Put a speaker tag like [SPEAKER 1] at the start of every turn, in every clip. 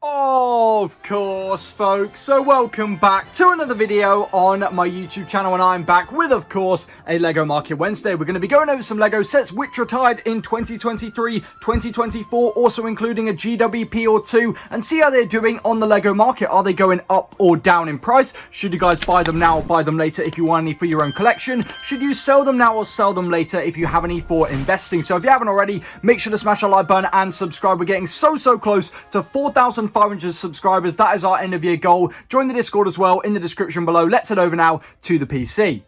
[SPEAKER 1] Of course, folks, so welcome back to another video on my YouTube channel, and I'm back with, of course, a LEGO Market Wednesday. We're going to be going over some LEGO sets which retired in 2023, 2024, also including a GWP or two, and see how they're doing on the LEGO market. Are they going up or down in price? Should you guys buy them now or buy them later if you want any for your own collection? Should you sell them now or sell them later if you have any for investing? So if you haven't already, make sure to smash that like button and subscribe. We're getting so close to 4,500 subscribers. That is our end of year goal. Join the Discord as well in the description below. Let's head over now to the PC.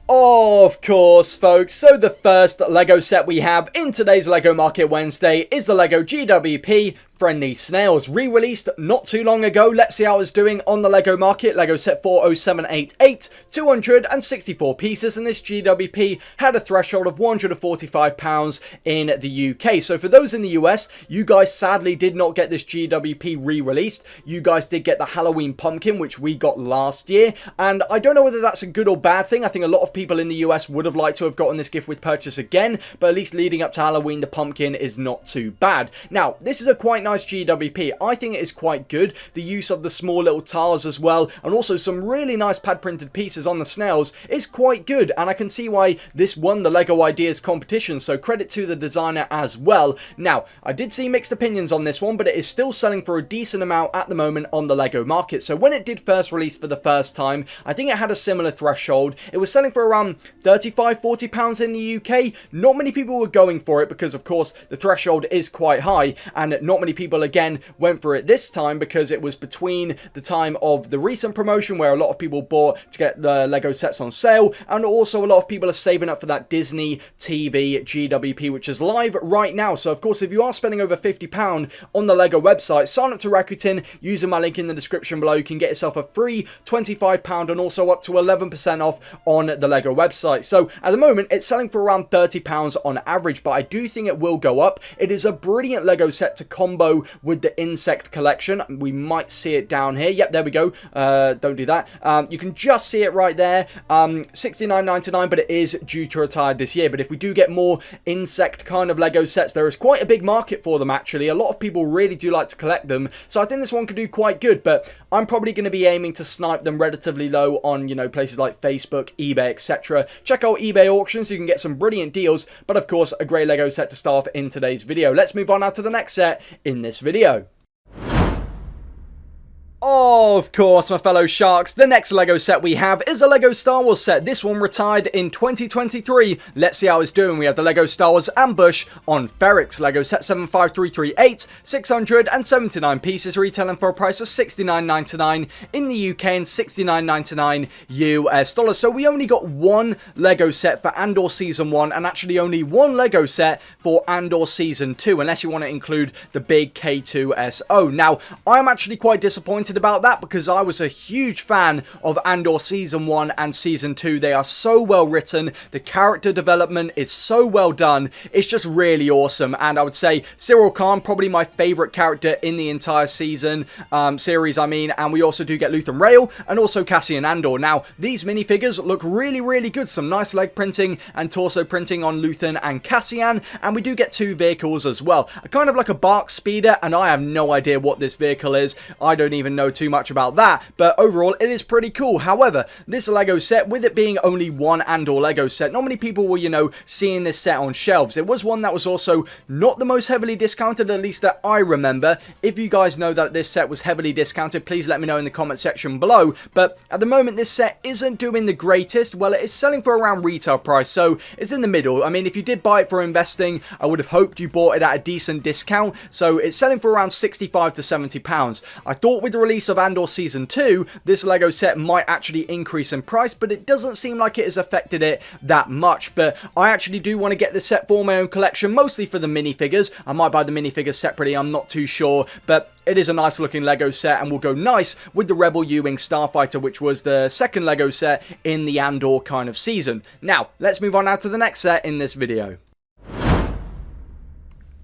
[SPEAKER 1] Of course, folks, so the first LEGO set we have in today's LEGO Market Wednesday is the LEGO GWP Friendly Snails, re-released not too long ago. Let's see how it's doing on the LEGO market. LEGO set 40788, 264 pieces, and this GWP had a threshold of £145 in the UK. So for those in the US, you guys sadly did not get this GWP re-released. You guys did get the Halloween pumpkin, which we got last year, and I don't know whether that's a good or bad thing. I think a lot of people in the US would have liked to have gotten this gift with purchase again, but at least leading up to Halloween, the pumpkin is not too bad. Now, this is a quite nice GWP. I think it is quite good. The use of the small little tiles as well, and also some really nice pad printed pieces on the snails is quite good, and I can see why this won the LEGO Ideas competition, so credit to the designer as well. Now, I did see mixed opinions on this one, but it is still selling for a decent amount at the moment on the LEGO market. So when it did first release for the first time, I think it had a similar threshold. It was selling for around £35–40 in the UK. Not many people were going for it because, of course, the threshold is quite high, and not many people again went for it this time because it was between the time of the recent promotion where a lot of people bought to get the LEGO sets on sale, and also a lot of people are saving up for that Disney TV GWP, which is live right now. So of course, if you are spending over £50 on the LEGO website, sign up to Rakuten using my link in the description below. You can get yourself a free £25 and also up to 11% off on the LEGO website. So at the moment it's selling for around £30 on average, but I do think it will go up. It is a brilliant LEGO set to combo with the insect collection. We might see it down here. Yep, there we go. Don't do that. You can just see it right there. $69.99, but it is due to retire this year. But if we do get more insect kind of LEGO sets, there is quite a big market for them actually. A lot of people really do like to collect them, so I think this one could do quite good, but I'm probably going to be aiming to snipe them relatively low on, you know, places like Facebook, eBay, etc. Check out eBay auctions, you can get some brilliant deals, but of course a great LEGO set to start off in today's video. Let's move on now to the next set in this video. Of course, my fellow sharks, the next LEGO set we have is a LEGO Star Wars set. This one retired in 2023. Let's see how it's doing. We have the LEGO Star Wars Ambush on Ferrix. LEGO set 75338, 679 pieces, retailing for a price of $69.99 in the UK and $69.99 US dollars. So we only got one LEGO set for Andor Season 1 and actually only one LEGO set for Andor Season 2, unless you want to include the big K2SO. Now, I'm actually quite disappointed about that because I was a huge fan of Andor Season 1 and Season 2. They are so well written, the character development is so well done, it's just really awesome, and I would say Cyril Khan, probably my favourite character in the entire season, series I mean, and we also do get Luthen Rail and also Cassian Andor. Now, these minifigures look really good, some nice leg printing and torso printing on Luthen and Cassian, and we do get two vehicles as well, kind of like a Bark Speeder, and I have no idea what this vehicle is. I don't even know too much about that, but overall it is pretty cool. However, this LEGO set, with it being only one Andor LEGO set, not many people were, you know, seeing this set on shelves. It was one that was also not the most heavily discounted, at least that I remember. If you guys know that this set was heavily discounted, please let me know in the comment section below. But at the moment this set isn't doing the greatest. Well, it is selling for around retail price, so it's in the middle. I mean, if you did buy it for investing, I would have hoped you bought it at a decent discount, so it's selling for around £65–70. I thought with the release of Andor Season 2, this LEGO set might actually increase in price, but it doesn't seem like it has affected it that much. But I actually do want to get this set for my own collection, mostly for the minifigures. I might buy the minifigures separately, I'm not too sure, but it is a nice looking LEGO set and will go nice with the Rebel U-Wing Starfighter, which was the second LEGO set in the Andor kind of season. Now, let's move on now to the next set in this video.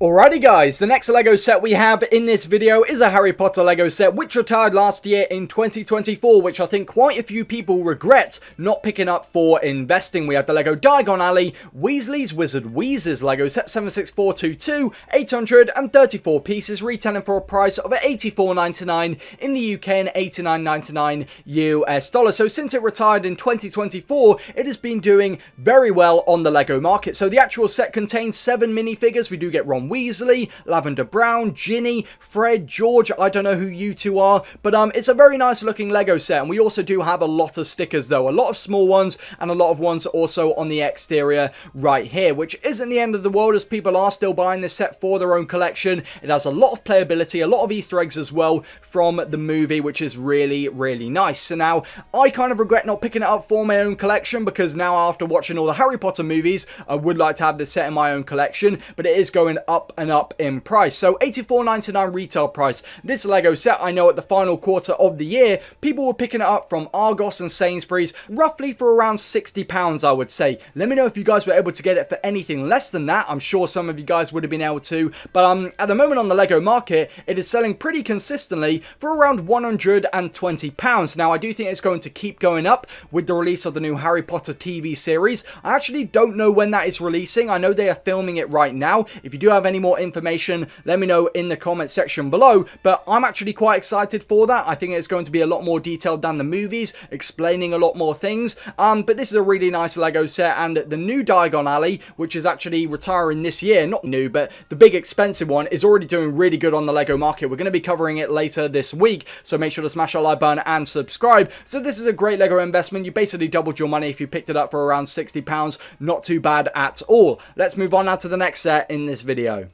[SPEAKER 1] Alrighty guys, the next LEGO set we have in this video is a Harry Potter LEGO set which retired last year in 2024, which I think quite a few people regret not picking up for investing. We have the LEGO Diagon Alley Weasleys Wizard Wheezes LEGO set 76422, 834 pieces, retailing for a price of $84.99 in the UK and $89.99 US dollars. So since it retired in 2024, it has been doing very well on the LEGO market. So the actual set contains 7 minifigures. We do get Ron Weasley, Lavender Brown, Ginny, Fred, George. I don't know who you two are, but it's a very nice looking LEGO set. And we also do have a lot of stickers though, a lot of small ones and a lot of ones also on the exterior right here, which isn't the end of the world as people are still buying this set for their own collection. It has a lot of playability, a lot of Easter eggs as well from the movie, which is really, really nice. So now I kind of regret not picking it up for my own collection because now after watching all the Harry Potter movies, I would like to have this set in my own collection, but it is going up and up in price. So $84.99 retail price. This LEGO set, I know at the final quarter of the year, people were picking it up from Argos and Sainsbury's roughly for around £60, I would say. Let me know if you guys were able to get it for anything less than that. I'm sure some of you guys would have been able to, but at the moment on the LEGO market, it is selling pretty consistently for around £120. Now, I do think it's going to keep going up with the release of the new Harry Potter TV series. I actually don't know when that is releasing. I know they are filming it right now. If you do have any more information, let me know in the comment section below, but I'm actually quite excited for that. I think it's going to be a lot more detailed than the movies, explaining a lot more things, but this is a really nice LEGO set. And the new Diagon Alley, which is actually retiring this year, not new, but the big expensive one, is already doing really good on the LEGO market. We're going to be covering it later this week, so make sure to smash that like button and subscribe. So this is a great LEGO investment. You basically doubled your money if you picked it up for around £60. Not too bad at all. Let's move on now to the next set in this video.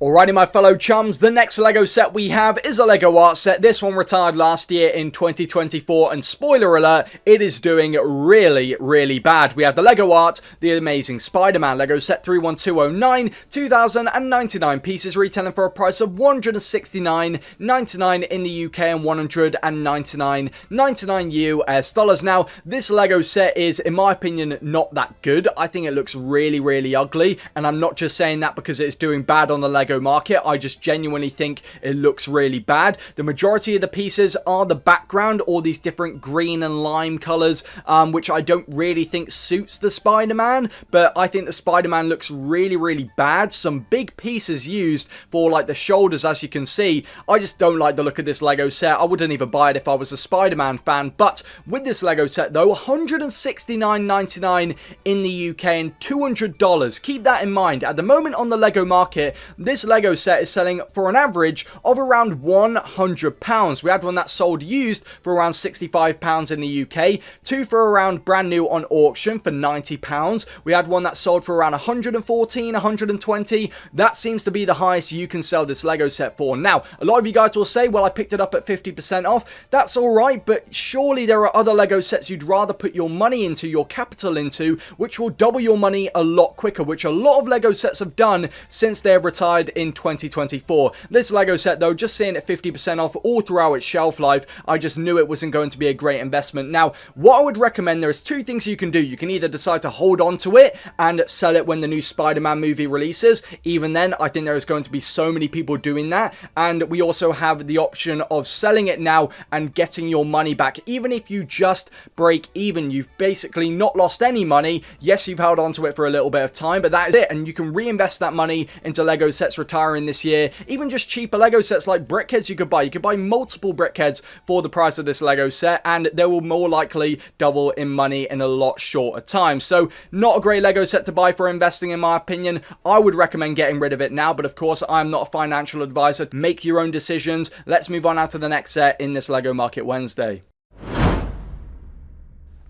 [SPEAKER 1] Alrighty, my fellow chums, the next LEGO set we have is a LEGO art set. This one retired last year in 2024, and spoiler alert, it is doing really, really bad. We have the LEGO art, The Amazing Spider-Man LEGO set 31209, 2,099 pieces, retailing for a price of $169.99 in the UK and $199.99 US dollars. Now, this LEGO set is, in my opinion, not that good. I think it looks really, really ugly, and I'm not just saying that because it's doing bad on the LEGO market. I just genuinely think it looks really bad. The majority of the pieces are the background, all these different green and lime colors, which I don't really think suits the Spider-Man, but I think the Spider-Man looks really, really bad. Some big pieces used for like the shoulders, as you can see. I just don't like the look of this LEGO set. I wouldn't even buy it if I was a Spider-Man fan, but with this LEGO set though, $169.99 in the UK and $200. Keep that in mind. At the moment on the LEGO market, this LEGO set is selling for an average of around £100. We had one that sold used for around £65 in the UK, two for around brand new on auction for £90. We had one that sold for around £114, £120. That seems to be the highest you can sell this LEGO set for. Now, a lot of you guys will say, well, I picked it up at 50% off. That's alright, but surely there are other LEGO sets you'd rather put your money into, your capital into, which will double your money a lot quicker, which a lot of LEGO sets have done since they have retired in 2024. This LEGO set though, just seeing it 50% off all throughout its shelf life, I just knew it wasn't going to be a great investment. Now, what I would recommend, there's two things you can do. You can either decide to hold on to it and sell it when the new Spider-Man movie releases. Even then, I think there is going to be so many people doing that. And we also have the option of selling it now and getting your money back. Even if you just break even, you've basically not lost any money. Yes, you've held on to it for a little bit of time, but that is it. And you can reinvest that money into LEGO sets retiring this year. Even just cheaper LEGO sets like brickheads you could buy. You could buy multiple brickheads for the price of this LEGO set, and they will more likely double in money in a lot shorter time. So not a great LEGO set to buy for investing, in my opinion. I would recommend getting rid of it now, but of course I'm not a financial advisor. Make your own decisions. Let's move on now to the next set in this LEGO Market Wednesday.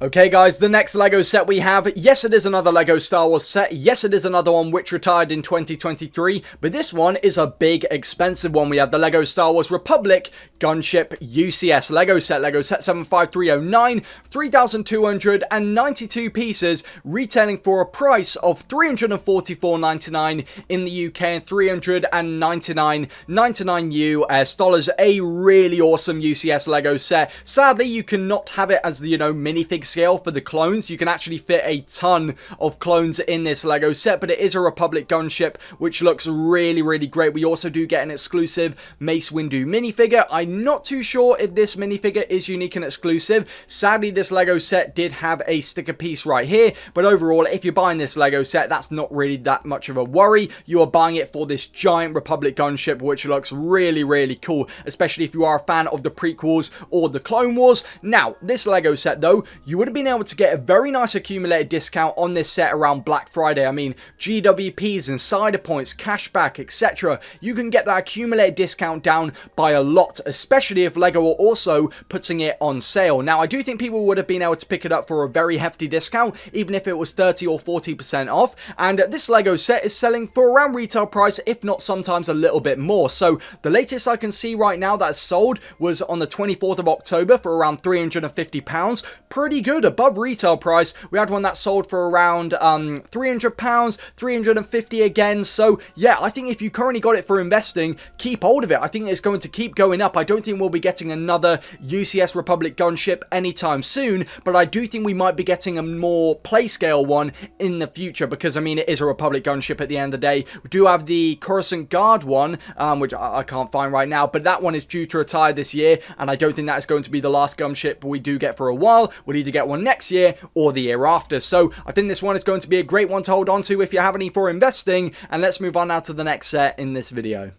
[SPEAKER 1] Okay guys, the next LEGO set we have, yes it is another LEGO Star Wars set, yes it is another one which retired in 2023, but this one is a big expensive one. We have the LEGO Star Wars Republic Gunship UCS LEGO set 75309, 3,292 pieces, retailing for a price of $344.99 in the UK and $399.99 US dollars. A really awesome UCS LEGO set. Sadly, you cannot have it as the, minifig scale for the clones. You can actually fit a ton of clones in this Lego set, but it is a Republic Gunship, which looks really, really great. We also do get an exclusive Mace Windu minifigure. I'm not too sure if this minifigure is unique and exclusive. Sadly, this Lego set did have a sticker piece right here, but overall, if you're buying this Lego set, that's not really that much of a worry. You are buying it for this giant Republic Gunship, which looks really, really cool, especially if you are a fan of the prequels or the Clone Wars. Now, this Lego set, though, you would have been able to get a very nice accumulated discount on this set around Black Friday. I mean, GWPs, Insider points, cashback, etc. You can get that accumulated discount down by a lot, especially if Lego are also putting it on sale. Now, I do think people would have been able to pick it up for a very hefty discount, even if it was 30 or 40% off. And this Lego set is selling for around retail price, if not sometimes a little bit more. So the latest I can see right now that's sold was on the 24th of October for around £350. Pretty good, above retail price. We had one that sold for around £300, 350 again. So yeah, I think if you currently got it for investing, keep hold of it. I think it's going to keep going up. I don't think we'll be getting another UCS Republic Gunship anytime soon, but I do think we might be getting a more play scale one in the future, because I mean, it is a Republic Gunship at the end of the day. We do have the Coruscant Guard one, which I can't find right now, but that one is due to retire this year, and I don't think that is going to be the last gunship we do get for a while. We'll either get one next year or the year after. So I think this one is going to be a great one to hold on to if you have any for investing. And let's move on now to the next set in this video.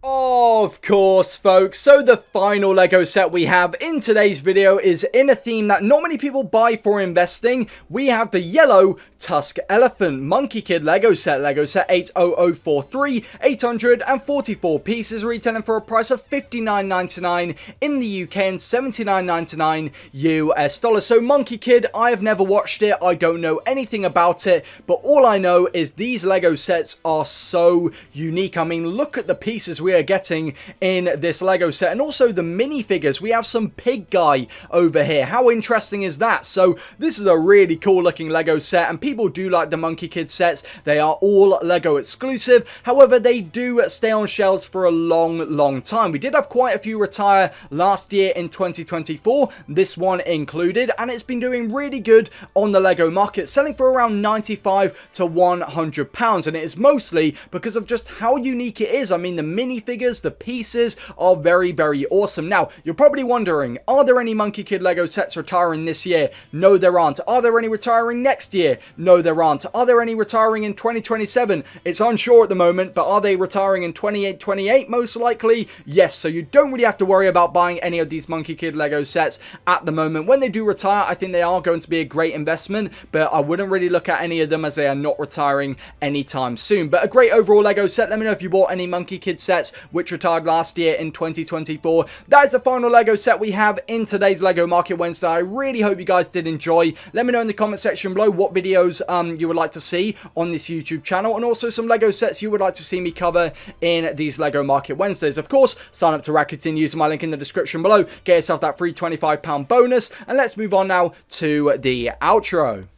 [SPEAKER 1] Of course, folks, so the final Lego set we have in today's video is in a theme that not many people buy for investing. We have the yellow Tusk Elephant Monkey Kid Lego set 80043, 844 pieces, retailing for a price of $59.99 in the UK and $79.99 US dollars. So Monkey Kid, I have never watched it, I don't know anything about it, but all I know is these Lego sets are so unique. I mean, look at the pieces we are getting in this Lego set, and also the minifigures. We have some pig guy over here. How interesting is that? So this is a really cool looking Lego set, and people do like the Monkey Kid sets. They are all Lego exclusive. However, they do stay on shelves for a long time. We did have quite a few retire last year in 2024, this one included, and it's been doing really good on the Lego market, selling for around £95 to £100, and it is mostly because of just how unique it is. I mean, the minifigures, the pieces are very, very awesome. Now, you're probably wondering, are there any Monkey Kid Lego sets retiring this year? No, there aren't. Are there any retiring next year? No, there aren't. Are there any retiring in 2027? It's unsure at the moment, but are they retiring in 28? Most likely, yes. So you don't really have to worry about buying any of these Monkey Kid Lego sets at the moment. When they do retire, I think they are going to be a great investment, but I wouldn't really look at any of them as they are not retiring anytime soon. But a great overall Lego set. Let me know if you bought any Monkey Kid sets which retired last year in 2024. That is the final Lego set we have in today's Lego Market Wednesday. I really hope you guys did enjoy. Let me know in the comment section below what videos you would like to see on this YouTube channel, and also some Lego sets you would like to see me cover in these Lego Market Wednesdays. Of course, sign up to Rakuten using my link in the description below. Get yourself that free £25 bonus, and let's move on now to the outro.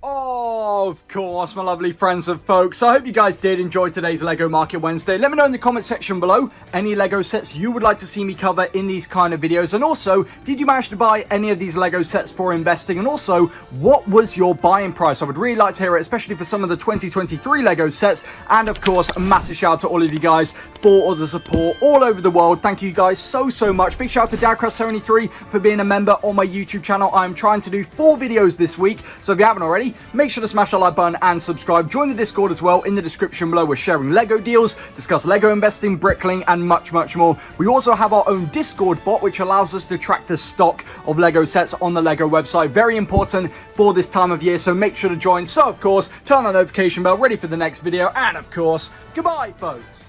[SPEAKER 1] Of course, my lovely friends and folks, I hope you guys did enjoy today's Lego Market Wednesday. Let me know in the comment section below any Lego sets you would like to see me cover in these kind of videos, and also, did you manage to buy any of these Lego sets for investing, and also, what was your buying price? I would really like to hear it, especially for some of the 2023 Lego sets, and of course, a massive shout out to all of you guys for all the support all over the world. Thank you guys so much. Big shout out to Dadcraft73 for being a member on my YouTube channel. I'm trying to do 4 videos this week, so if you haven't already, make sure to smash the like button and subscribe. Join the Discord as well in the description below. We're sharing Lego deals, discuss Lego investing, bricklaying, and much more. We also have our own Discord bot, which allows us to track the stock of Lego sets on the Lego website. Very important for this time of year, so make sure to join. So, of course, turn on that notification bell, ready for the next video, and of course, goodbye, folks.